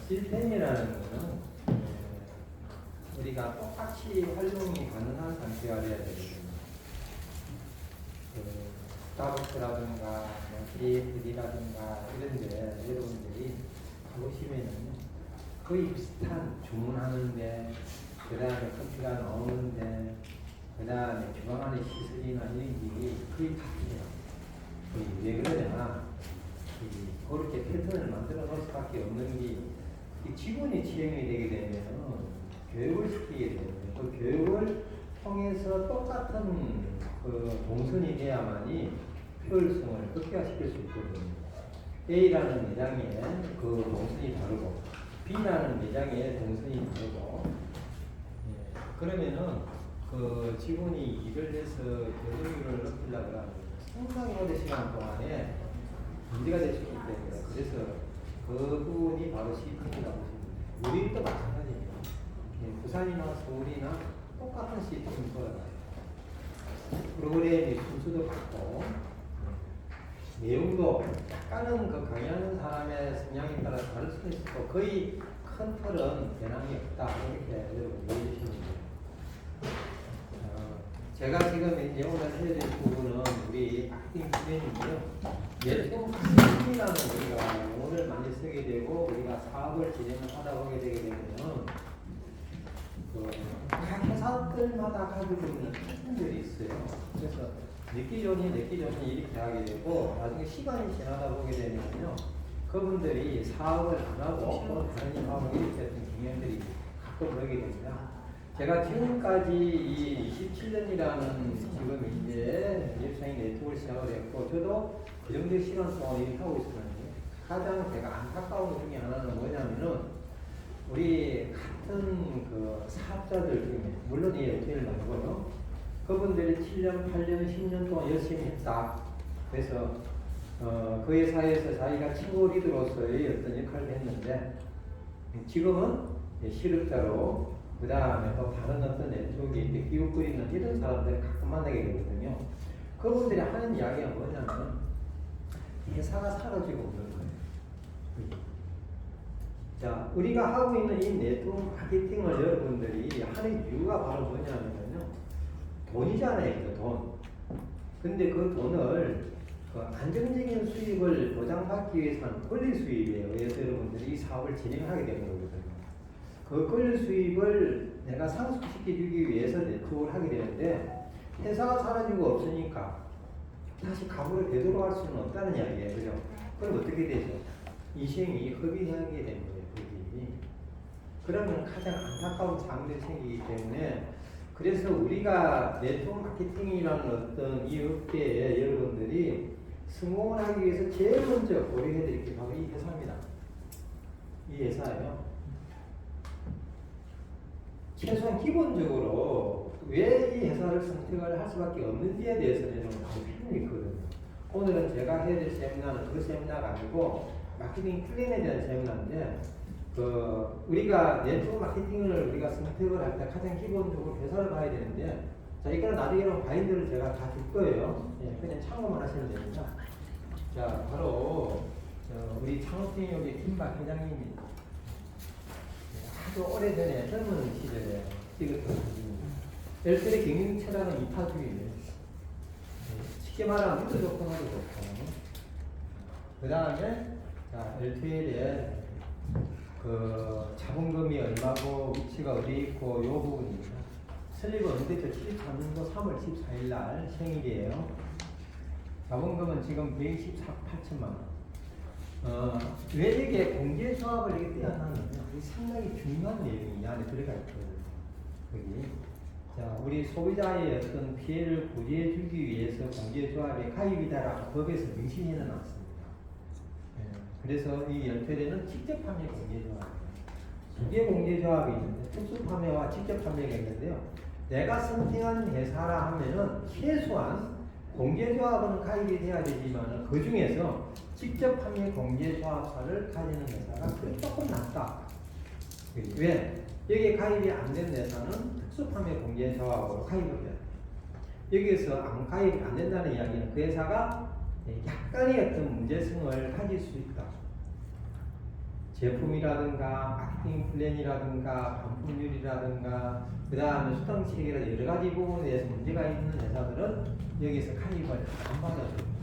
시스템이라는 것은 우리가 똑같이 활용이 가능한 상태가 돼야 되거든요. 스타벅스라든가 KFC라든가 이런데 여러분들이 가보시면은 거의 비슷한 주문하는데, 그 다음에 커피가 나오는데, 그 다음에 주방 안에 시설이나 이런 게 거의 같아요. 왜 그러냐, 그렇게 패턴을 만들어 놓을 수밖에 없는 게, 지분이 지형이 되게 되면 교육을 시키게 되거든요. 그 교육을 통해서 똑같은 그 동선이 돼야만이 효율성을 극대화시킬 수 있거든요. A라는 매장에 그 동선이 다르고 B라는 매장에 동선이 다르고, 그러면은 그 직원이 일을 해서 교육률을 높이려고 하면 상당히 오랜 시간 동안에 문제가 될 수 있기 때문에, 그래서 그 부분이 바로 시스템이라고 보시면 돼요. 우리도 마찬가지예요. 부산이나 서울이나 똑같은 시스템이 돌아가요. 프로그램이 순서도 같고, 내용도 약간은 그 강의하는 사람의 성향에 따라 다를 수도 있고, 거의 큰 틀은 변함이 없다, 이렇게 여러분 이해해 주시면 돼요. 제가 지금 이제 오늘 해야 될 부분은 우리 마케팅 플랜인데요. 예통 마케팅이라는 우리가 용어를 많이 쓰게 되고, 우리가 사업을 진행을 하다 보게 되게 되면 각 회사들마다 가지고 있는 패턴들이 있어요. 그래서 늦기 전이 이렇게 하게 되고, 나중에 시간이 지나다 보게 되면요, 그분들이 사업을 안 하고 또 다른 일 하고 이렇게 했던 경향들이 가끔 보이게 됩니다. 제가 지금까지 이 27년이라는 지금 이제 웹사이트 네트워크를 시작을 했고, 저도 그 정도의 시간 동안 일을 하고 있었는데, 가장 제가 안타까운 것 중에 하나는 뭐냐면은, 우리 같은 그 사업자들 중에, 물론 이 LTL 말고요, 그분들이 7년, 8년, 10년 동안 열심히 했다. 그래서 그 회사에서 자기가 친구 리더로서의 어떤 역할을 했는데, 지금은 실업자로, 그 다음에 또 다른 어떤 네트워크에 이렇게 기웃거리는 이런 사람들을 가끔 만나게 되거든요. 그분들이 하는 이야기가 뭐냐면, 회사가 사라지고 없는 거예요. 자, 우리가 하고 있는 이 네트워크 마케팅을 여러분들이 하는 이유가 바로 뭐냐면요, 돈이잖아요, 돈. 근데 그 돈을 그 안정적인 수입을 보장받기 위해서는 권리 수입에 의해서 여러분들이 이 사업을 진행하게 되는 거거든요. 그 권리 수입을 내가 상승시켜주기 위해서 네트워크를 하게 되는데, 회사가 사라지고 없으니까 다시 갑으로 되돌아갈 수는 없다는 이야기예요. 그죠? 그럼 어떻게 되죠? 이생이 협의하게 되는 거예요. 그러면 가장 안타까운 상황들이 생기기 때문에, 그래서 우리가 네트워크 마케팅이라는 어떤 이 업계에 여러분들이 성공을 하기 위해서 제일 먼저 고려해야 될 게 바로 이 회사입니다. 이 회사예요. 최소한 기본적으로 왜 이 회사를 선택을 할 수밖에 없는지에 대해서는 바로 필요가 있거든요. 오늘은 제가 해야 될 세미나는 그 세미나가 아니고 마케팅 플랜에 대한 세미나인데, 우리가 네트워크 마케팅을 우리가 선택을 할 때 가장 기본적으로 회사를 봐야 되는데, 자, 이거는 나중에 바인드를 제가 다 줄 거예요. 예, 그냥 참고만 하시면 됩니다. 자, 바로 우리 창업팀 여기 김박 회장님입니다. 아주 오래전에 젊은 시절에 찍었던 사진입니다. LTL 경영 최단은 이파주의예요. 쉽게 말하면 믿어 좋고 하도 좋고. 그 다음에 LTL에 그 자본금이 얼마고 위치가 어디 있고 요 부분입니다. 설립은 언제죠? 73년도 3월 14일 날 생일이에요. 자본금은 지금 128천만 원. 왜 이게 공제조합을 이렇게 떼어놨느냐? 상당히 중요한 내용이 이 안에 들어가 있거든요. 여기. 자, 우리 소비자의 어떤 피해를 구제해주기 위해서 공제조합에 가입이다라고 법에서 명시해 놨습니다. 그래서 이 연패되는 직접 판매 공제조합이에요. 두 개 공제조합이 있는데, 특수 판매와 직접 판매가 있는데요. 내가 선택한 회사라 하면은 최소한 공제조합은 가입이 돼야 되지만, 그 중에서 직접 판매 공제조합사를 가지는 회사가 그리 조금 낫다. 왜? 여기에 가입이 안 된 회사는 특수 판매 공제조합으로 가입을 해야 돼요. 여기에서 가입이 안 된다는 이야기는 그 회사가 약간의 어떤 문제성을 가질 수 있다. 제품이라든가 마케팅 플랜이라든가 반품률이라든가 그 다음에 수당 체계라든가 여러 가지 부분에 대해서 문제가 있는 회사들은 여기서 가입을 안 받아줘요.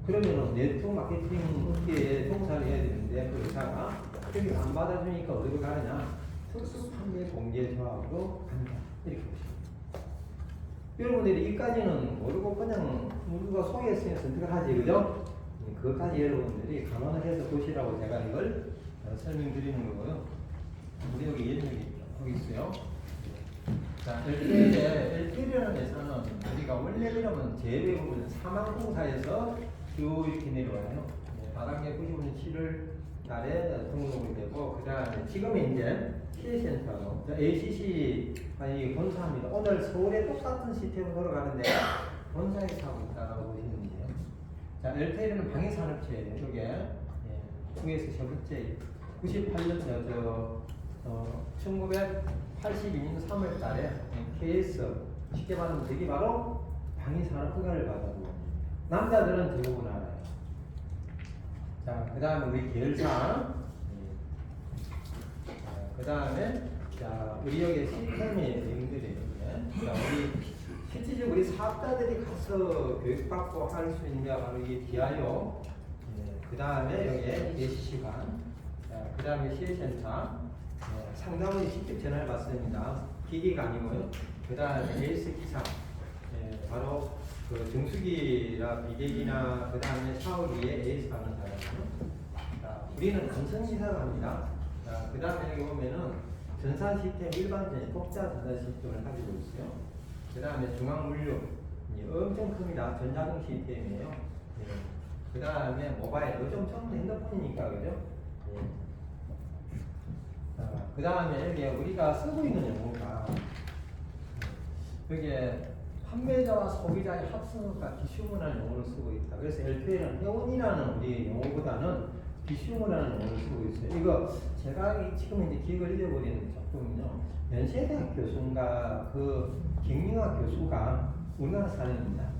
그러면은 네트워크 마케팅 업계에 종사를 해야 되는데 그 회사가 여기 안 받아주니까 어디로 가느냐? 특수 판매 공개 조합으로 간다. 이렇게 보시면 여러분들이 이까지는 모르고 그냥 우리가 소개했으니 선택을 하지, 그죠? 그것까지 여러분들이 감안을 해서 보시라고 제가 이걸 설명드리는 거고요. 우리 여기 예정이 여기 있어요. 자, LTL이라는 회사는 우리가 원래 그러면 제외 부분은 사망공사에서 쭉 이렇게 내려와요. 바닥에 95년 7월 달에 등록이 되고, 그 다음에 지금은 이제 피해센터로 ACC 아니 본사입니다. 오늘 서울에 똑같은 시스템으로 돌아가는데 본사에서 하고 있다고 보시면 돼요. 자, LTL은 방위산업체예요. 이게 중에서 세 번째 98년 1982년 3월 달에 KS 쉽게 말하면 되게 바로 방위산업 허가를 받아보고 남자들은 대부분 알아요. 자, 그 다음에 우리 계열사 그 다음에 자, 우리 여기 시스템의 내용들이에요. 자, 우리 실질적으로 우리 사업자들이 가서 교육받고 할 수 있는 게 바로 이 DIO, 그 다음에 여기에 예시시간, 그 다음에 시혜센터, 상담은 직접 전화를 받습니다. 기기가 아니고요. 그 다음에 AS 기사, 바로 그 정수기나 비대기나 그 다음에 샤워기에 AS 받는 사람이요. 우리는 남성 기사가 합니다. 그 다음에 여기 보면은 전산 시스템 일반적인 독자 전산 시스템을 가지고 있어요. 그 다음에 중앙 물류 엄청 큽니다. 전자동 시스템이에요. 그 다음에 모바일, 요즘 전부 핸드폰이니까 그죠? 그 다음에 여기 우리가 쓰고 있는 용어가 여기에 판매자와 소비자의 합성과 비슈문이라는 용어를 쓰고 있다. 그래서 LPL은 회원이라는 우리 용어보다는 비슈문이라는 용어를 쓰고 있어요. 이거 제가 지금 이제 기억을 잃어버리는 조금은요. 연세대학 교수인가 그 경영학 교수가 우리나라 사람입니다.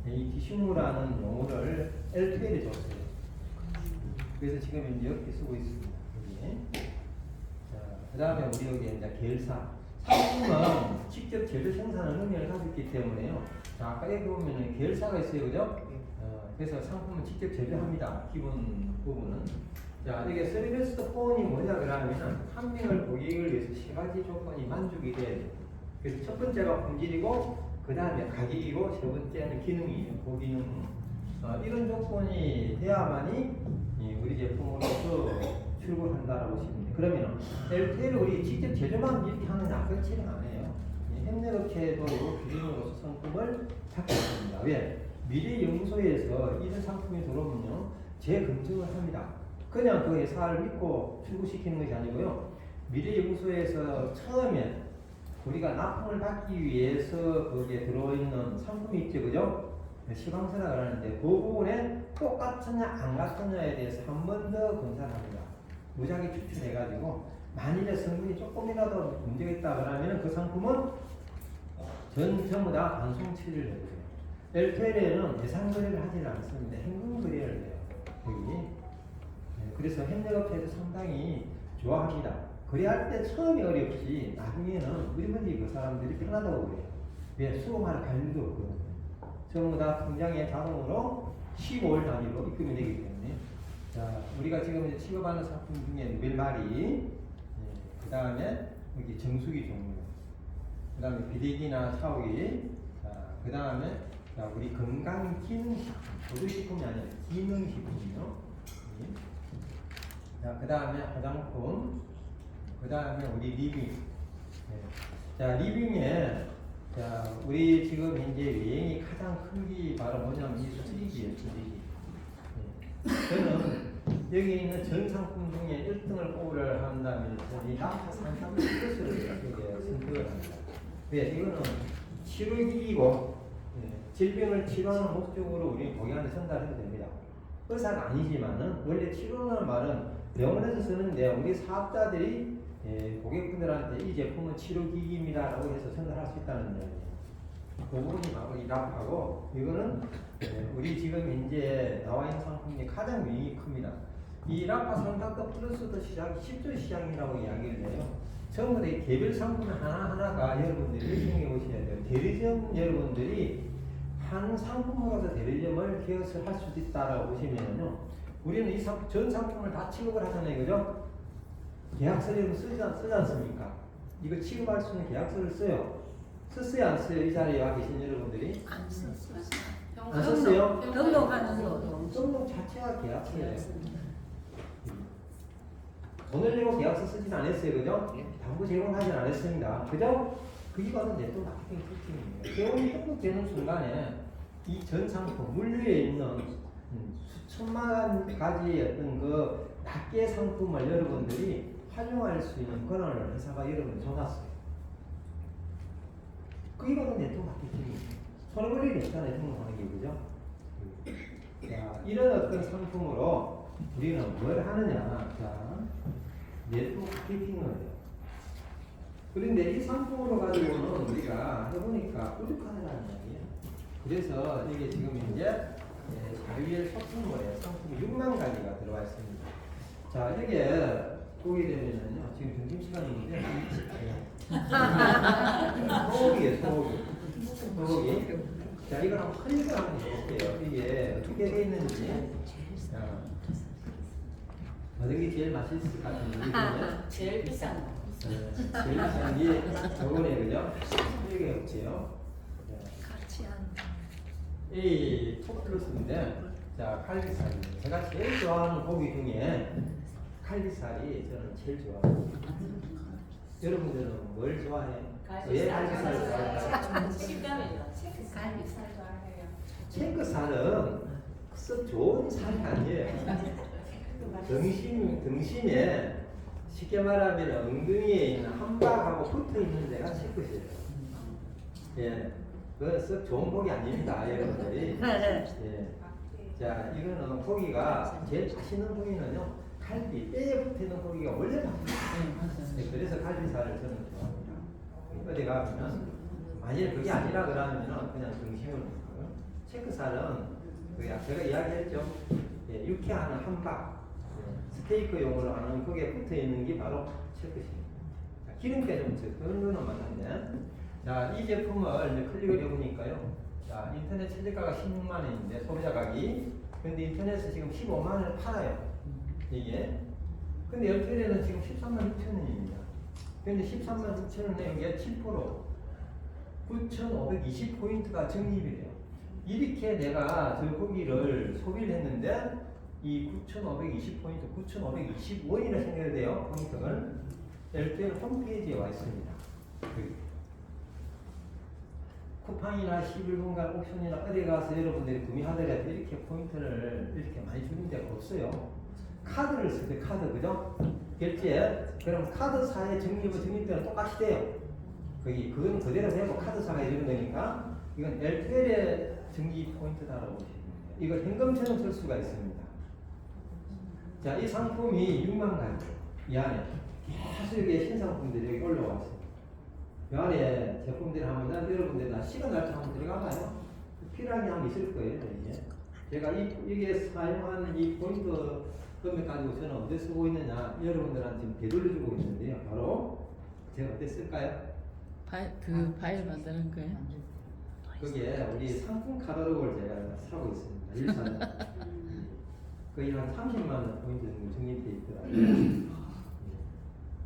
이 비슈문이라는 용어를 LPL에 줬어요. 그래서 지금 이제 이렇게 쓰고 있습니다. 여기. 그 다음에 우리 여기 이제 계열사. 상품은 직접 제조 생산하는 능력을 가지고 있기 때문에요. 자, 아까 여기 보면은 계열사가 있어요, 그죠? 그래서 상품은 직접 제조합니다. 기본 부분은. 자, 이게 서비스 포인이 뭐냐 그러면 한 명을 고객을 위해서 세 가지 조건이 만족이 돼야 돼요. 그래서 첫 번째가 품질이고, 그 다음에 가격이고, 세 번째는 기능이에요. 고기능. 이런 조건이 돼야만이 우리 제품으로서 출고한다라고 보시면 돼요. 그러면 LTL 우리 직접 제조만 이렇게 하느냐? 그렇지는 않아요. 협력업체도 기준으로서 상품을 찾고 있습니다. 왜? 미래연구소에서 이런 상품이 들어오면요, 재검증을 합니다. 그냥 그 회사를 믿고 출고시키는 것이 아니고요, 미래연구소에서 처음에 우리가 납품을 받기 위해서 거기에 들어있는 상품이 있죠, 그죠? 시방서라 그러는데 그 부분에 똑같으냐 안 같으냐에 대해서 한 번 더 검사를 합니다. 무작위 추출해가지고 만일에 성분이 조금이라도 문제가 있다 그러면 그 상품은 전부 다 반송 처리를 해줘요. LTL에는 예상 거래를 하지는 않습니다. 현금 거래를 해요. 여기. 그래서 협력업체도 상당히 좋아합니다. 거래할 때 처음이 어렵지 나중에는 얼마든지 그 사람들이 편하다고 그래요. 왜? 수급할 관리도 없거든요. 전부 다 통장에 자동으로 15월 단위로 입금이 되기 때문에. 자, 우리가 지금 이제 취급하는 상품 중에 멜마리, 그 다음에 여기 정수기 종류, 그 다음에 비대기나 샤워기, 그 다음에 우리 건강 기능식품, 보조식품이 아니라 기능식품이요. 자, 그 다음에 화장품, 그 다음에 우리 리빙. 자, 리빙에 자, 우리 지금 현재 유행이 가장 큰 게 바로 뭐냐면 이 수리기예요, 수리기. 저는 여기 있는 전 상품 중에 1등을 뽑으려 한다면 이 나파 산삼 플러스를 선택을 합니다. 왜? 이거는 치료기이고 질병을 치료하는 목적으로 우리 고객한테 전달해도 됩니다. 의사가 아니지만은 원래 치료라는 말은 병원에서 쓰는데 우리 사업자들이 고객분들한테 이 제품은 치료기기입니다라고 해서 전달할 수 있다는 이야기예요. 그 부분이 바로 이 납하고 이거는 우리 지금 현재 나와 있는 상품 중에 가장 유행이 큽니다. 이 라파 삼각도 플러스도 시장 10조 시장이라고 이야기를 해요. 전부 다 개별 상품 하나하나가 여러분들이 생각해 보셔야 돼요. 대리점 여러분들이 한 상품으로서 대리점을 개업을 할 수도 있다라고 보시면요. 우리는 이 전 상품을 다 취급을 하잖아요. 그죠? 계약서를 쓰지 않습니까? 이거 취급할 수 있는 계약서를 써요. 썼어요? 안 써요? 이 자리에 와 계신 여러분들이? 안 썼어요. 안 썼어요? 등록하는 거. 등록 자체가 계약서예요. 돈을 내고 계약서 쓰진 않았어요. 그죠? 담보 제공하진 않았습니다. 그죠? 그게 바로 네트워크 마케팅 특징입니다. 개원이 등록되는 순간에 이 전 상품, 물류에 있는 수천만 가지의 어떤 그 낱개 상품을 여러분들이 활용할 수 있는 권한을 회사가 여러분을 줘놨어요. 그게 바로 네트워크 마케팅입니다. 손해 볼 일이 없잖아요. 등록하는 게. 그죠? 자, 이런 어떤 상품으로 우리는 뭘 하느냐. 자, 네트워크 마케팅을 해요. 그런데 이 상품으로 가지고는 우리가 해보니까 뿌듯하다는 이야기예요. 그래서 이게 지금 이제 자유의 소품물에 상품이 6만 가지가 들어와 있습니다. 자, 여기에 보게 되면요. 지금 점심시간인데 소고기예요. 소고기. 자, 이걸 한번 흔히들 한번 해볼게요. 이게 어떻게 되어 있는지. 어떤 게 제일 맛있을 것 같은지. 제일 비싼 거. 제일 비싼 게 저거네. 그죠? 이게 없지요. 같이 한. 이 톱플러스인데, 자, 칼비살입니다. 제가 제일 좋아하는 고기 중에 칼비살이 저는 제일 좋아해요. 여러분들은 뭘 좋아해요? 왜 칼비살을 좋아해요? 식감이죠. 갈비살 좋아해요. 챙크살은 썩 좋은 살이 아니에요. 등심에 쉽게 말하면 엉덩이에 있는 함박하고 붙어 있는 데가 챙크살이에요. 예, 그건 썩 좋은 고기 아닙니다, 여러분들이. 예. 자, 이거는 고기가 제일 맛있는 고기는요, 갈비, 뼈에 붙어 있는 고기가 원래 맛있어요. 네, 그래서 갈비살을 저는 좋아합니다. 어디 가면, 만일 그게 아니라 그러면은 그냥 등심을 먹고요. 체크살은 제가 이야기했죠. 예, 육회하는 함박, 스테이크용으로 하는 거기에 붙어 있는 게 바로 체크십니다. 기름기 좀 적은 거는 맞는데, 자, 이 제품을 이제 클릭을 해보니까요. 자, 인터넷 최저가가 16만 원인데 소비자 가격이. 근데 인터넷에서 지금 15만 원을 팔아요. 이게. 근데 열흘에는 지금 13만 6천 원입니다. 근데 13만 6천 원에 이게 7%. 9,520포인트가 적립이 돼요. 이렇게 내가 저 고기를 소비를 했는데 이 9,520포인트, 9,525원이라 생각해야 돼요. 포인트를. LTL 홈페이지에 와 있습니다. 쿠팡이나 11분간 옵션이나 어디 가서 여러분들이 구매하더라도 이렇게 포인트를 이렇게 많이 주는 데가 없어요. 카드를 쓰되 카드, 그죠? 결제. 그럼 카드사의 적립되는 똑같이 돼요. 그건 그대로 되고 카드사가 해주는 거니까 이건 LTL의 정기 포인트다라고 보시면 됩니다. 이걸 현금처럼 쓸 수가 있습니다. 자, 이 상품이 6만 가지. 이 안에 계속 이게 신상품들이 여기 올라와 있습니다. 이 안에 제품들이 한번 여러분들 다 시간 날짜 한번 들어가봐요. 필요한 게 한번 있을 거예요. 이제 제가 이게 사용하는 이 포인트 금액 가지고 저는 어디 쓰고 있느냐 여러분들한테 지금 되돌려주고 있는데요. 바로 제가 어디 쓸까요? 바일 만드는 거예요? 그게 우리 상품 카탈로그를 제가 사고 있습니다. 일산 거의 한 30만 원 포인트 정도 적립돼 있더라고요.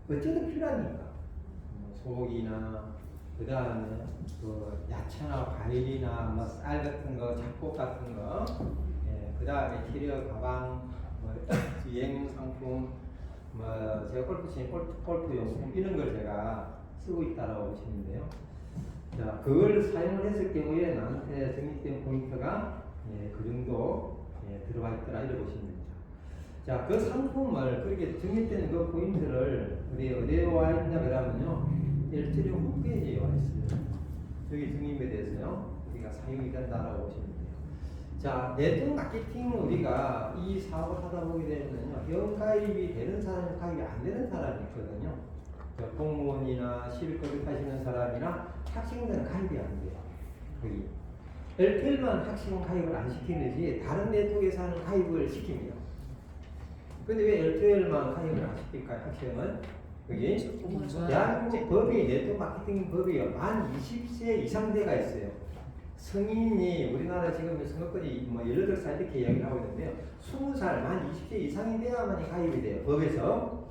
어쨌든 필요하니까 소고기나 그 다음에 그 야채나 과일이나 뭐 쌀 같은 거, 잡곡 같은 거, 예, 그 다음에 키리어 가방, 뭐 여행 상품, 뭐 제가 골프 치는 골프 용품 이런 걸 제가 쓰고 있다라고 보시는데요. 자, 그걸 사용을 했을 경우에 나한테 적립된 포인트가 그 정도 들어가 있더라 이렇게 보시면 됩니다. 자, 그 상품을 그렇게 적립된 그 포인트를 우리 어디에 와 있냐 그러면요, LTL 홈페이지에 와 있어요. 여기 적립에 대해서요, 우리가 사용이 된다라고 보시면 돼요. 자, 네트워크 마케팅은 우리가 이 사업을 하다 보게 되면요, 회원가입이 되는 사람이 가입이 안 되는 사람이 있거든요. 공무원이나 시립급여 하시는 사람이나 학생들은 가입이 안 돼요. 거기 LTL만 학생은 가입을 안 시키는지 다른 네트워크에서 하는 가입을 시킵니다. 근데 왜 L2L만 가입을 안 시킬까요? 학생은 여기 대한민국 법이 네트워크 마케팅 법이 만 20세 이상 돼가 있어요. 성인이 우리나라 지금 선거권이 뭐 18살 이렇게 이야기를 하고 있는데요. 20살 만 20세 이상이 돼야만이 가입이 돼요. 법에서.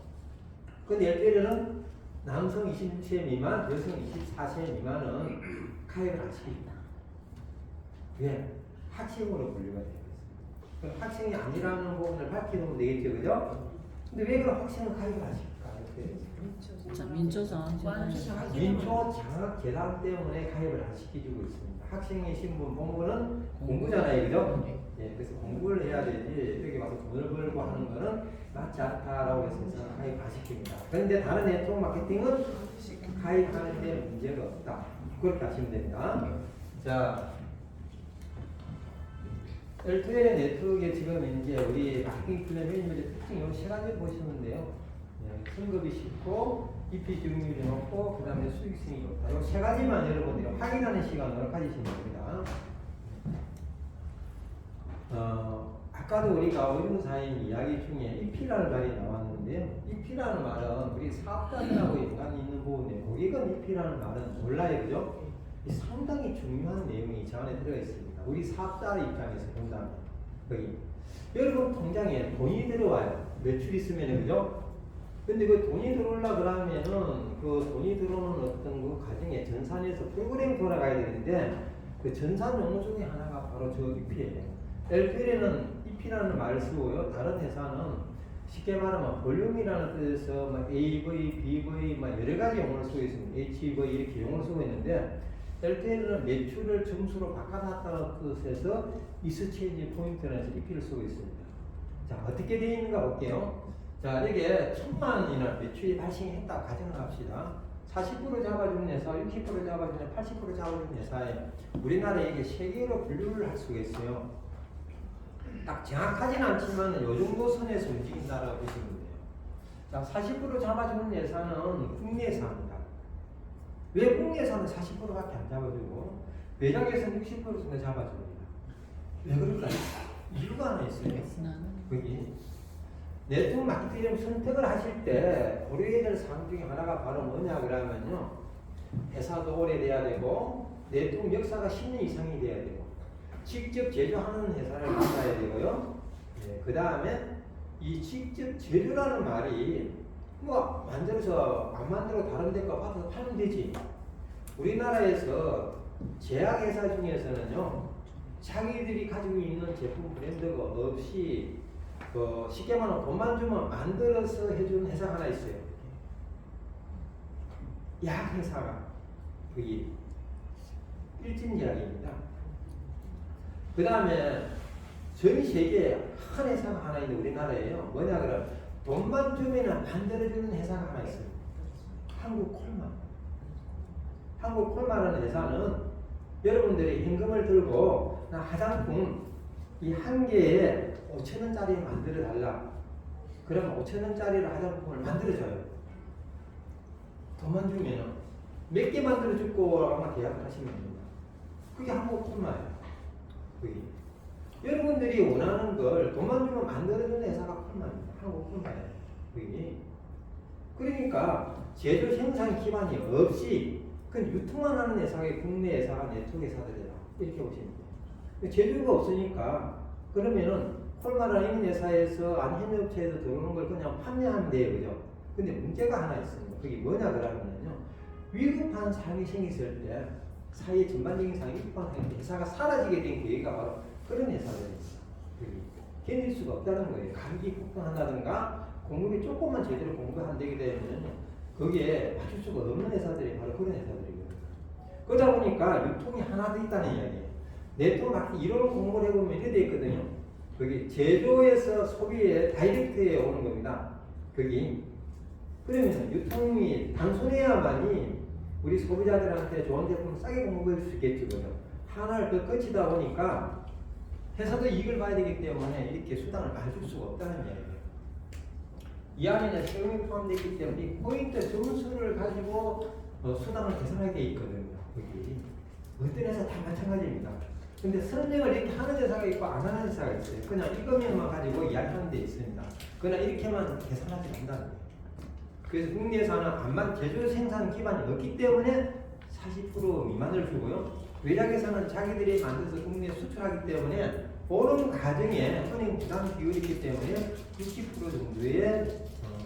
근데 L2L은 남성 20세 미만, 여성 24세 미만은 가입을 안 시킵니다. 왜? 학생으로 분류가 되어 있어요. 그럼 학생이 아니라는 부분을 밝히면 되겠죠, 그죠? 근데 왜 그럼 학생은 가입을 안 시킬까? 자, 민초장. 민초 장학 재단 때문에 가입을 안 시켜주고 있습니다. 학생의 신분, 본분은 공부잖아요, 그죠? 예, 그래서 공부를 해야 되지 여기 와서 돈을 벌고 하는 거는 맞지 않다라고 해서 가입 안 시킵니다. 그런데 다른 네트워크 마케팅은 가입하는 데 문제가 없다. 그렇게 하시면 됩니다. 자, L2L의 네트워크에 지금 이제 우리 마케팅 플랜 매니저의 특징 이 세 가지를 보시는데요. 예, 승급이 쉽고 EP 증률이 높고 그 다음에 수익성이 좋다. 이 세 가지만 여러분들이 확인하는 시간으로 가지시면 됩니다. 아까도 우리가 의료사인 이야기 중에 EP라는 말이 나왔는데요. EP라는 말은 우리 사업자들하고 연관이 있는 부분인데 고객은 EP라는 말은 몰라요, 그죠? 상당히 중요한 내용이 저 안에 들어 있습니다. 우리 사업자 입장에서 본다면 거기 여러분 통장에 돈이 들어와요. 매출 있으면 그죠? 근데 그 돈이 들어오려 그러면은 그 돈이 들어오는 어떤 그 과정에 전산에서 프로그램이 돌아가야 되는데 그 전산 용어 중에 하나가 바로 저 EP예요. L2L은 EP라는 말을 쓰고요. 다른 회사는 쉽게 말하면 볼륨이라는 뜻에서 뭐 AV, BV 뭐 여러 가지 용어를 쓰고 있습니다. HV 이렇게 용어를 쓰고 있는데 L2L은 매출을 점수로 바꿔놨다는 뜻에서 이스체인지 포인트라는 해서 EP를 쓰고 있습니다. 자, 어떻게 되어 있는가 볼게요. 자, 이게 1000만이나 매출이 발생했다고 가정을 합시다. 40% 잡아주는 회사, 60% 잡아주는 80% 잡아주는 회사에 우리나라에 이게 세 개로 분류를 할 수가 있어요. 딱 정확하진 않지만 요 정도 선에서 움직인다라고 보시면 돼요. 자, 40% 잡아주는 회사는 국내 회사입니다. 왜 국내 회사는 40%밖에 안 잡아주고 외국에서는 60% 정도 잡아줍니다. 왜 그럴까요? 이유가 하나 있어요. 거기 네트워크 마케팅 선택을 하실 때 고려해야 될 사항 중에 하나가 바로 뭐냐 그러면요. 회사도 오래돼야 되고 네트워크 역사가 10년 이상이 돼야 되고 직접 제조하는 회사를 만나야 되고요. 네, 그 다음에 이 직접 제조라는 말이 뭐 만들어서 안 만들고 다른 데 거 받아서 팔면 되지. 우리나라에서 제약회사 중에서는요. 자기들이 가지고 있는 제품 브랜드가 없이 쉽게 말하면 돈만 주면 만들어서 해주는 회사가 하나 있어요. 약회사가 그게 일진제약입니다. 그 다음에 전 세계에 한 회사가 하나 있는데 우리나라에요. 뭐냐 그러면 돈만 주면 만들어주는 회사가 하나 있어요. 한국콜마. 한국콜마라는 회사는 여러분들이 현금을 들고 나 화장품 이 한 개에 5,000원짜리 만들어 달라. 그러면 5,000원짜리로 화장품을 만들어줘요. 돈만 주면 몇 개 만들어주고 아마 계약을 하시면 됩니다. 그게 한국콜마예요. 그게. 여러분들이 원하는 걸 돈만 주면 만들어주는 회사가 콜마입니다. 한국콜마예요. 그게. 그러니까 제조 생산 기반이 없이 그건 유통만 하는 회사가 국내 회사가 네트워크 회사들이라 이렇게 보시면 돼요. 제조가 없으니까 그러면은 콜마라는 회사에서 안현업체에서 들어오는 걸 그냥 판매하면 돼요, 그죠? 근데 문제가 하나 있습니다. 그게 뭐냐 그러면요, 위급한 상황이 생겼을 때 사회 전반적인 상황이 위급한 상황이 회사가 사라지게 된 계기가 바로 그런 회사들입니다. 견딜 수가 없다는 거예요. 가격이 폭등한다든가 공급이 조금만 제대로 공급이 안 되게 되면요, 거기에 맞출 수가 없는 회사들이 바로 그런 회사들이거든요. 그러다 보니까 유통이 하나 더 있다는 이야기예요. 네트워크 마케팅 이런 공부를 해보면 이렇게 돼 있거든요. 거기 제조에서 소비에 다이렉트에 오는 겁니다. 거기 그러면 유통이 단순해야만이 우리 소비자들한테 좋은 제품을 싸게 공급해 줄 수 있겠죠, 그죠? 하나를 더 거치다 보니까 회사도 이익을 봐야 되기 때문에 이렇게 수단을 많이 줄 수가 없다는 이야기예요. 이 안에는 세금이 포함되어 있기 때문에 이 포인트 점수를 가지고 수단을 계산하게 돼 있거든요. 거기 어떤 회사 다 마찬가지입니다. 근데 선정을 이렇게 하는 회사가 있고 안 하는 회사가 있어요. 그냥 이것만 가지고 이야기하는 데 있습니다. 그러나 이렇게만 계산하지 않는다는 거예요. 그래서 국내에서는 암만 제조 생산 기반이 없기 때문에 40% 미만을 주고요. 외국에서는 자기들이 만들어서 국내에 수출하기 때문에 오는 과정에 은행 부담 비율이 있기 때문에 60% 정도의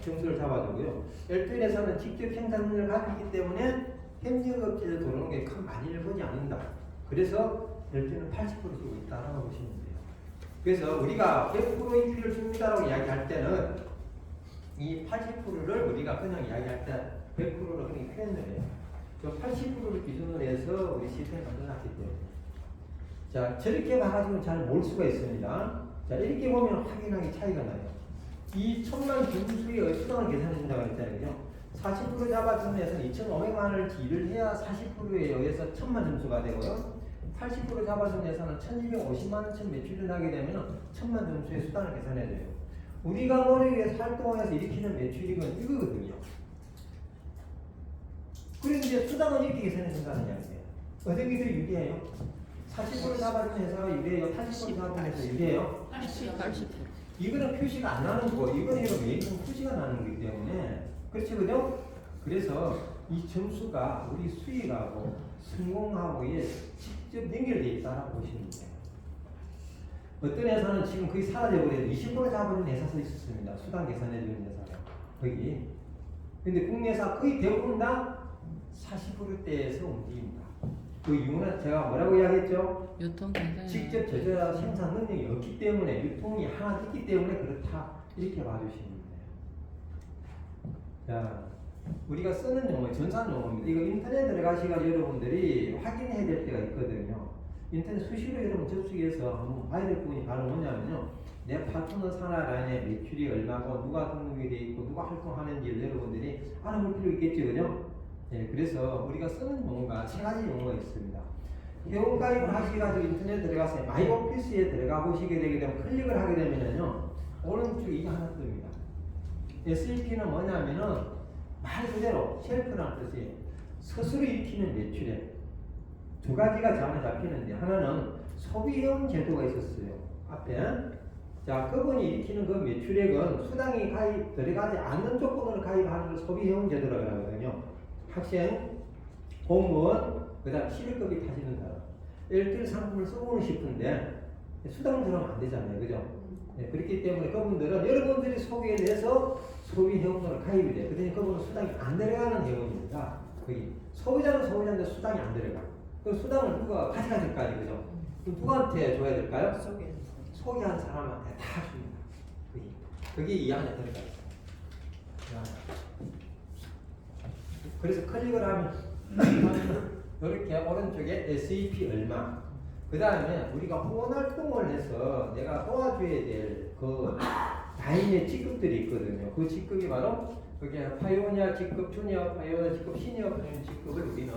점수를 잡아주고요. 엘투일에서는 직접 생산을 가지기 때문에 협력업체에 들어오는 게 큰 많이를 보지 않는다. 그래서 엘투일은 80% 주고 있다라고 보시면 돼요. 그래서 우리가 100% EP를 줍니다라고 이야기할 때는 이 80%를 우리가 그냥 이야기할 때 100%로 그냥 표현을 해요. 저 80%를 기준으로 해서 우리 시스템을 만들어놨기 때문에. 자, 저렇게 봐가지고 잘 모를 수가 있습니다. 자, 이렇게 보면 확연하게 차이가 나요. 이 1000만 점수의 수당을 계산해준다고 했잖아요. 40% 잡아주면서 2,500만원을 딜을 해야 40%에 의해서 1000만 점수가 되고요. 80% 잡아주면서는 1250만원쯤 매출을 하게 되면 1000만 점수의 수당을 계산해줘요. 우리가 머리 위에서 활동해서 일으키는 매출익은 이거거든요. 그래서 이제 수당은 이렇게 계산해준다는 이야기예요. 어떤 게 더 유리해요? 40% 잡아주는 회사가 유리해요? 80% 잡아주는 회사가 유리해요? 80%. 이거는 표시가 안 나는 거, 이거는 메이크는 표시가 나는 거기 때문에. 그렇지, 그죠? 그래서 이 점수가 우리 수익하고 성공하고에 직접 연결되어 있다고 보시면 돼요. 어떤 회사는 지금 거의 사라져버려요. 20% 잡아주는 회사도 있었습니다. 수당 계산해주는 회사가. 거기. 근데 국내에서 거의 대부분 다 40%대에서 움직입니다. 그 이유는 제가 뭐라고 이야기했죠? 유통 경쟁. 직접 제조자 생산 능력이 없기 때문에 유통이 하나 있기 때문에 그렇다 이렇게 봐주시면 돼요. 자, 우리가 쓰는 용어 전산 용어입니다. 이거 인터넷 들어가시가 여러분들이 확인해야 될 때가 있거든요. 인터넷 수시로 여러분 접속해서 한번 봐야 될 부분이 바로 뭐냐면요. 내 파트너 산하 라인의 매출이 얼마고 누가 등록이 돼 있고 누가 활동하는지 여러분들이 알아볼 필요 있겠죠, 그죠? 네, 그래서 우리가 쓰는 용어가 세 가지 용어가 있습니다. 회원 가입을 하시가지고 인터넷 들어가서 마이 오피스에 들어가 보시게 되게 되면 클릭을 하게 되면은요 오른쪽에 이게 하나 뜹니다. SEP는 뭐냐면은 말 그대로 셀프라는 뜻이 스스로 일으키는 매출에 두 가지가 전에 잡히는데 하나는 소비회원 제도가 있었어요. 앞에 자 그분이 일으키는 그 매출액은 수당이 가입 들어가지 않는 조건으로 가입하는 걸 소비회원 제도라고 하거든요. 학생, 공무원, 그 다음 실업급이 타시는 사람. 일주일 상품을 써보고 싶은데 수당을 들어가면 안 되잖아요. 그죠? 네, 그렇기 때문에 그분들은 여러분들이 소개를 해서 소비회원으로 가입이 돼요. 그러니 그분은 수당이 안 들어가는 회원입니다. 거기 소비자는 소비자인데 수당이 안 들어가. 그 수당을 누가 가져가야 될까요? 그죠? 누구한테 줘야 될까요? 소개한 사람한테 다 줍니다. 그게 이 안에 들어가 있어요. 그래서 클릭을 하면 이렇게 오른쪽에 SEP 얼마 그 다음에 우리가 후원 활동을 해서 내가 도와줘야 될 그 다인의 직급들이 있거든요. 그 직급이 바로 그게 파이오니아 직급, 주니어 파이오니아 직급, 시니어 파이오니아 직급을 우리는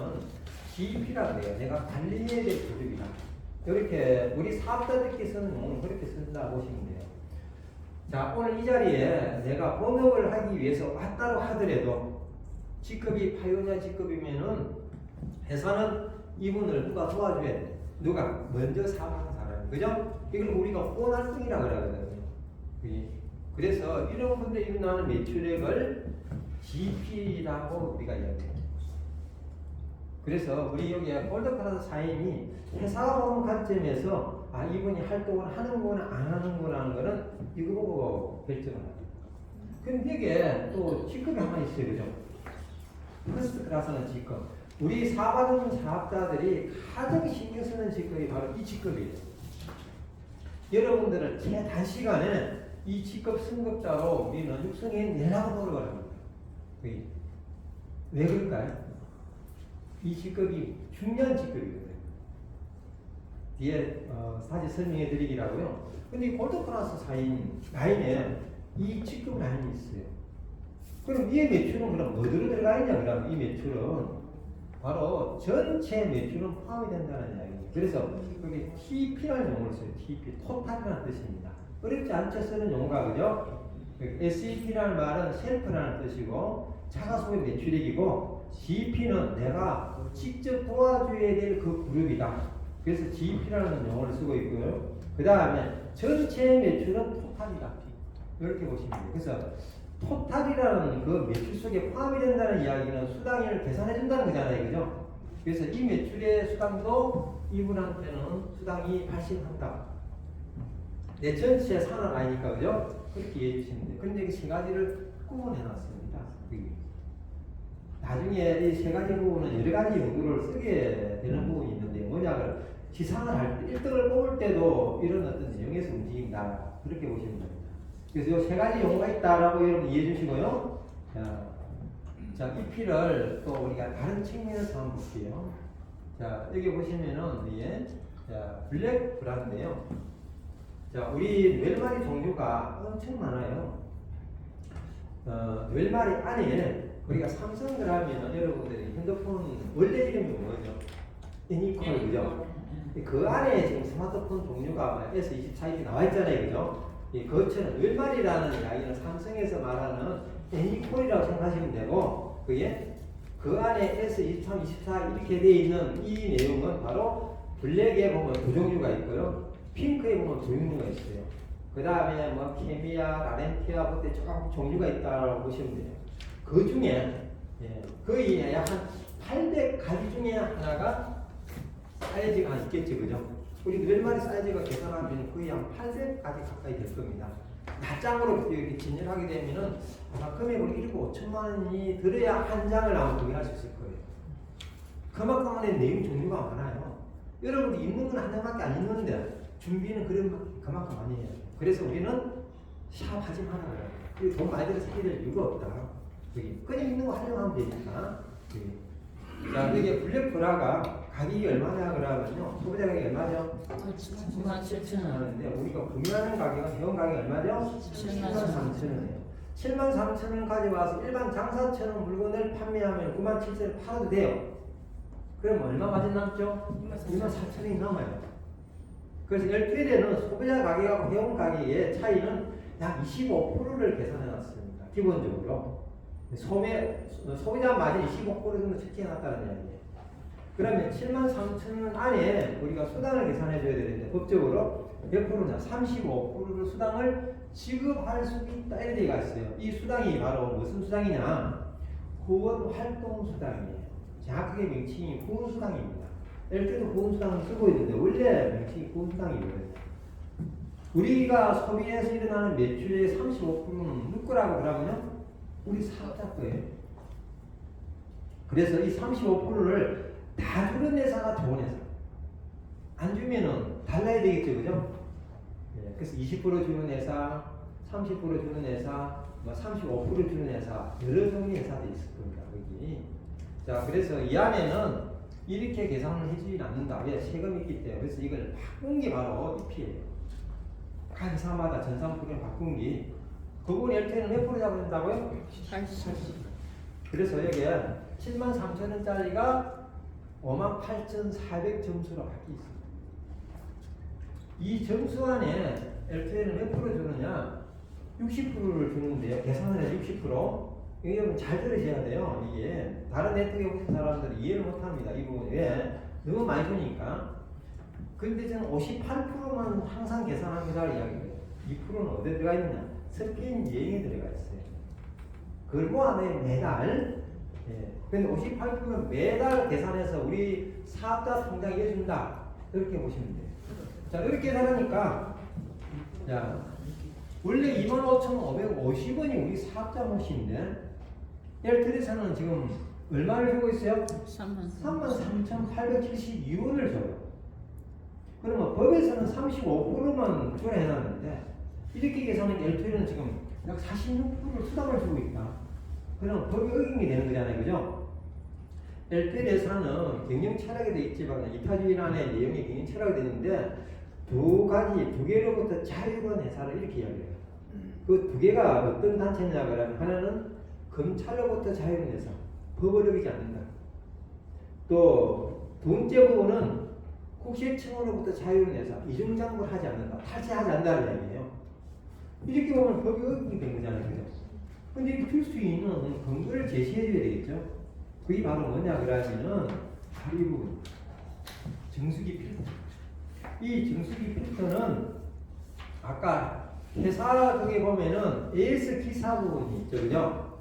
GP라고 해요. 내가 관리해야 될 그룹이다. 이렇게 우리 사업자들끼리 쓰는 용어는 그렇게 쓴다 보시면 돼요. 자, 오늘 이 자리에 내가 본업을 하기 위해서 왔다고 하더라도 직급이 파이오니아 직급이면은 회사는 이분을 누가 도와줘야 돼. 누가 먼저 사업하는 사람. 그죠? 이걸 우리가 후원 활동이라고 그러거든요. 그래서 이런 분들이 일어나는 매출액을 GP라고 우리가 이야기해요. 그래서 우리 여기에 골드클래스 사임이 회사가 보는 관점에서 아 이분이 활동을 하는구나 안 하는구나 하는 거는 이거 보고 결정을 합니다. 근데 여기에 또 직급이 하나 있어요. 그죠? 퍼스트 클래스는 직급. 우리 사업하는 사업자들이 가장 신경 쓰는 직급이 바로 이 직급이에요. 여러분들은 최단시간에 이 직급 승급자로 우리는 육성해 내라고 노력을 합니다. 왜 그럴까요? 이 직급이 중요한 직급이거든요. 뒤에 사진 설명해 드리기라고요. 근데 이 골드 클래스 라인에 이 직급 라인이 있어요. 그럼 이 매출은 그럼 어디로 들어가 있냐? 그럼 이 매출은 바로 전체 매출은 포함이 된다는 이야기예요. 그래서 여기 TP라는 용어를 써요. TP, 토탈이라는 뜻입니다. 어렵지 않죠? 쓰는 용어가 그죠? SEP라는 말은 셀프라는 뜻이고 자가소비 매출액이고 GP는 내가 직접 도와줘야 될 그 그룹이다. 그래서 GP라는 용어를 쓰고 있고요. 그 다음에 전체 매출은 토탈이다. 이렇게 보시면 돼요. 그래서 토탈이라는 그 매출 속에 포함이 된다는 이야기는 수당을 계산해 준다는 거잖아요, 그죠? 그래서 이 매출의 수당도 이분한테는 수당이 발생한다. 내 전체 산업 아니니까, 그죠? 그렇게 이해해 주시면 돼요. 그런데 이 세 가지를 구분해 놨습니다. 여기. 나중에 이 세 가지 부분은 여러 가지 용도를 쓰게 되는 부분이 있는데, 뭐냐면 시상을 할 때, 1등을 뽑을 때도 이런 어떤 내용에서 움직인다. 그렇게 보시면 됩니다. 그래서 이 세 가지 용어가 있다라고 여러분 이해해 주시고요. 자, 이 피를 또 우리가 다른 측면에서 한번 볼게요. 자, 여기 보시면은 이게 블랙 브라인데요. 자, 우리 웰마리 종류가 엄청 많아요. 웰마리 안에 우리가 삼성 그러면 여러분들이 핸드폰 원래 이름이 뭐죠? 애니콜, 그죠? 그 안에 지금 스마트폰 종류가 S24 이렇게 나와 있잖아요, 그죠? 그것처럼 웰마리라는 이야기는 삼성에서 말하는 애니콜이라고 생각하시면 되고, 그게 그 안에 S23, 24 이렇게 되어 있는 이 내용은 바로 블랙에 보면 두 종류가 있고요, 핑크에 보면 두 종류가 있어요. 그 다음에 뭐 케미아, 라렌티아 그때 조금 종류가 있다고 보시면 돼요. 그 중에 거의 약 한 800가지 중에 하나가 사이즈가 있겠죠, 그죠? 우리 웰마리 사이즈가 계산하면 거의 한 800가지 가까이 될 겁니다. 낱장으로 이렇게 진열하게 되면은 아마 금액으로 1억 5천만 원이 들어야 한 장을 아마 구매할 수 있을 거예요. 그만큼의 내용 종류가 많아요. 여러분이 입는 건 한 장밖에 안 입는데 준비는 그만큼 많이 해요. 그래서 우리는 샵하지 말아요. 그리고 돈 많이 들여서 사게 될 이유가 없다. 그냥 입는 거 활용하면 되니까. 자, 이게 블랙 브라가 가격이 얼마냐 그러면요, 소비자 가격이 얼마죠? 97,000원. 하는데 우리가 구매하는 가격은 회원 가격이 얼마죠? 73,000원이에요. 73,000원 가져와서 일반 장사처럼 물건을 판매하면 97,000원 팔아도 돼요. 그럼 얼마 마진 남죠? 24,000원이 남아요. 그래서 12일에는 소비자 가격하고 회원 가격의 차이는 약 25%를 계산해 놨습니다. 기본적으로. 소비자 마진 25% 정도 책정해 놨다는 이야기예요. 그러면 73,000원 안에 우리가 수당을 계산해 줘야 되는데, 법적으로 몇 프로냐? 35%를 수당을 지급할 수 있다. 이런 얘기가 있어요. 이 수당이 바로 무슨 수당이냐? 후원 활동 수당이에요. 정확하게 명칭이 후원 수당입니다. 일종의 후원 수당을 쓰고 있는데, 원래 명칭이 후원 수당이거든요. 우리가 소비에서 일어나는 매출의 35%는 누구라고 그러면요? 우리 사업자 거예요. 그래서 이 35%를 다 주는 회사가 좋은 회사. 안 주면은 달라야 되겠죠, 그죠? 그래서 20% 주는 회사, 30% 주는 회사, 뭐 35% 주는 회사, 여러 종류의 회사들이 있을 겁니다, 여기. 자, 그래서 이 안에는 이렇게 계산을 해주지 않는다. 왜? 세금이 있기 때문에. 그래서 이걸 바꾼 게 바로 EP예요. 각 회사마다 전산프로그램 바꾼 게. 그분이 LTE는 몇 프로 잡아준다고요? 80. 그래서 여기에 73,000원짜리가 58,400점수로 바뀌어 있습니다. 이 점수 안에 LTE는 몇 프로 주느냐? 60%를 주는데요. 계산을 해 60%. 여러분 잘 들으셔야 돼요. 이게 다른 네트워크에 보신 사람들은 이해를 못합니다. 이 부분이 왜? 너무 많이 주니까. 근데 저는 58%만 항상 계산합니다 이야기예요. 2%는 어디에 들어가 있느냐? 스페인 여행에 들어가 있어요. 그걸 모아내 매달. 근데 58%는 매달 계산해서 우리 사업자 통장에 해준다. 이렇게 보시면 돼요. 자, 이렇게 계산하니까, 자, 원래 25,550원이 우리 사업자 몫인데, 엘트리에서는 지금 얼마를 주고 있어요? 33,872원을 줘요. 그러면 법에서는 35%만 주라 해놨는데, 이렇게 계산하면 엘트리는 지금 약 46%를 수당을 주고 있다. 그럼 법이 어긴게 되는 거잖아요, 그죠? 엘트리에서는 경영 철학이 되어 있지만, 이타주의란의 내용이 경영 철학이 되는데, 두 개로부터 자유로운 회사를 이렇게 이야기해요. 그 두 개가 어떤 단체냐 그러면, 하나는 검찰로부터 자유로운 회사, 법을 어기지 않는다. 또 두 번째 부분은 국세청으로부터 자유로운 회사, 이중장부를 하지 않는다, 탈세하지 않는다는 얘기예요. 이렇게 보면 법이 어기게 된 거잖아요, 그죠? 근데 이렇게 줄 수 있는 근거를 제시해줘야 되겠죠. 그게 바로 뭐냐 그러면은 바로 이 부분, 정수기 필터. 이 정수기 필터는 아까 회사 거기 보면은 AS 기사 부분이 있죠, 그죠?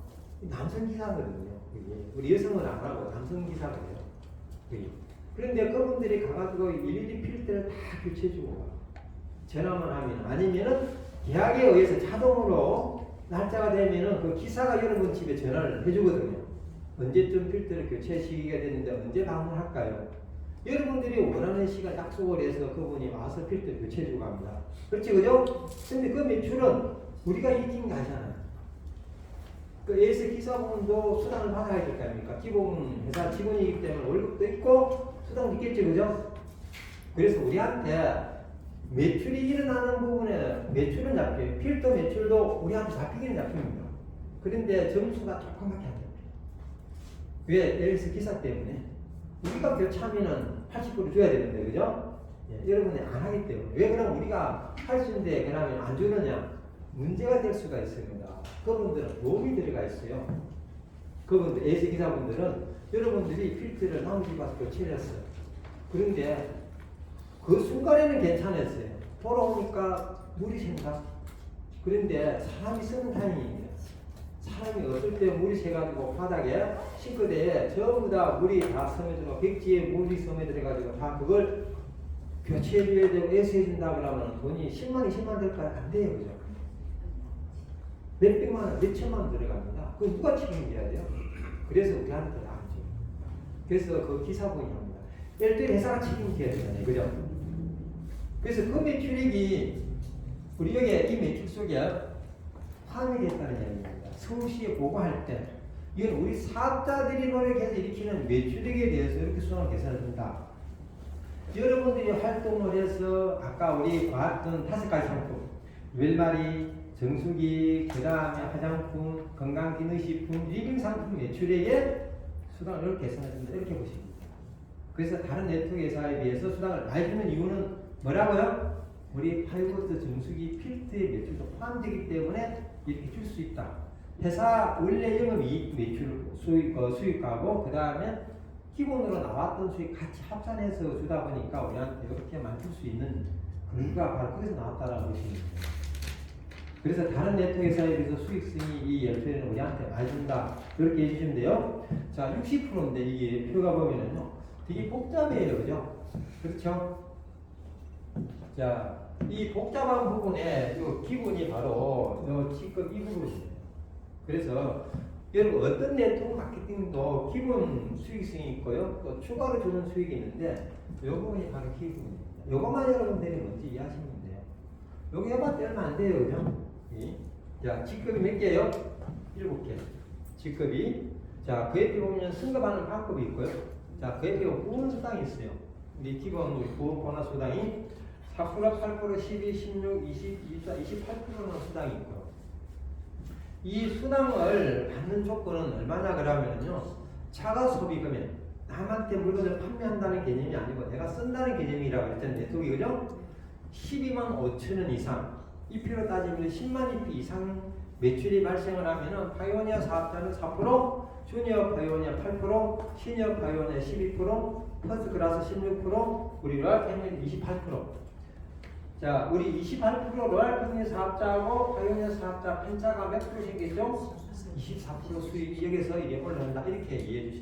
남성 기사거든요. 그게. 우리 여성은 안 하고 남성 기사거든요. 그게. 그런데 그분들이 가가지고 일일이 필터를 다 교체해주고 전화만 하면 아니면은 계약에 의해서 자동으로 날짜가 되면은 그 기사가 여러분 집에 전화를 해주거든요. 언제쯤 필터를 교체시키게 되는데 언제 방문할까요? 여러분들이 원하는 시간 약속을 해서 그분이 와서 필터 교체해주고 갑니다. 그렇지, 그죠? 근데 그 매출은 우리가 이긴 게 아니잖아요. 그 AS 기사분도 수당을 받아야 될 거 아닙니까? 기본 회사 직원이기 때문에 월급도 있고 수당도 있겠죠, 그죠? 그래서 우리한테 매출이 일어나는 부분에 매출은 잡혀요. 필터 매출도 우리한테 잡히기는 잡힙니다. 그런데 점수가 조금밖에 안 잡혀요. 왜? AS 기사 때문에. 우리가 교차하면은 80% 줘야 되는데, 그죠? 예, 여러분이 안 하기 때문에. 왜 그럼 우리가 할 수 있는데, 그러면 안 주느냐? 문제가 될 수가 있습니다. 그분들은 보험이 들어가 있어요. 그분들, AS 기사분들은 여러분들이 필터를 남은 집 와서 교체를 했어요. 그런데 그 순간에는 괜찮았어요. 돌아오니까 물이 샌다. 그런데 사람이 쓰는 타이밍입니다. 사람이 어떨 때 물이 새가지고 바닥에 싱크대에 전부 다 물이 다 스며들고 백지에 물이 스며들어가지고 다 그걸 교체해줘야 되고 애써해준다 그러면 돈이 10만 20만 들까요? 안 돼요, 그죠? 몇백만 원, 몇천만 원 들어갑니다. 그거 누가 책임져야 돼요? 그래서 우리한테 나오죠. 그래서 그 기사분이 합니다. 예를 들어 회사가 책임져야 되잖아요, 그죠? 그래서 그 매출액이 우리 여기 이 매출 속에 포함이 됐다는 이야기입니다. 서울시에 보고할 때 이건 우리 사업자들이 노력해서 일으키는 매출액에 대해서 이렇게 수학을 계산을 한다. 여러분들이 활동을 해서 아까 우리 봤던 5가지 상품 웰마리, 정수기, 그 다음에 화장품, 건강기능식품, 리빙 상품 매출액에 수당을 이렇게 계산을 한다. 이렇게 보십니다. 그래서 다른 네트워크 회사에 비해서 수당을 많이 주는 이유는 뭐라고요? 우리 파이버트 정수기 필터의 매출도 포함되기 때문에 이렇게 줄 수 있다. 회사 원래 영업이익 매출 수익하고 그 다음에 기본으로 나왔던 수익 같이 합산해서 주다 보니까 우리한테 이렇게 만들 수 있는 그러니까 바로 거기서 나왔다라고 보시면 됩니다. 그래서 다른 네트워크 회사에 비해서 수익성이 이 연표는 우리한테 많이 준다. 이렇게 해주시면 돼요. 자, 60%인데 이게 표가 보면은요, 되게 복잡해요, 그죠? 그렇죠? 자, 이 복잡한 부분에 요 기본이 바로 요 직급 이 부분이에요. 그래서 여러분 어떤 네트워크 마케팅도 기본 수익성이 있고요, 또 추가로 주는 수익이 있는데 요 부분이 바로 기본입니다. 요것만 여러분들이 뭔지 이해하시면 돼요. 요거 해봤자 얼마 안 돼요, 그죠? 자, 직급이 몇 개예요? 7개. 직급이. 자, 그 옆에 보면 승급하는 방법이 있고요. 자, 그 옆에 보험 수당이 있어요. 우리 기본 우리 보험 보너스 수당이 4%, 8%, 12, 16, 20, 24, 28%는 수당이 있고요. 이 수당을 받는 조건은 얼마나 그러면요, 차가 소비 금액, 남한테 물건을 판매한다는 개념이 아니고 내가 쓴다는 개념이라고 했잖아요. 네트워크, 그죠? 12만 5천 원 이상, 이표로 따지면 10만 이표 이상 매출이 발생을 하면은 파이오니아 사업자는 4%, 주니어 파이오니아 8%, 시니어 파이오니아 12%, 퍼스트 클래스 16%, 우리 로얄 패밀리 28%. 자, 우리 28% 로얄 패밀리 사업자하고 파이오니아 사업자 편차가 몇 프로 생기죠? 24% 수익이 여기서 이게 올라간다. 이렇게 이해해 주시면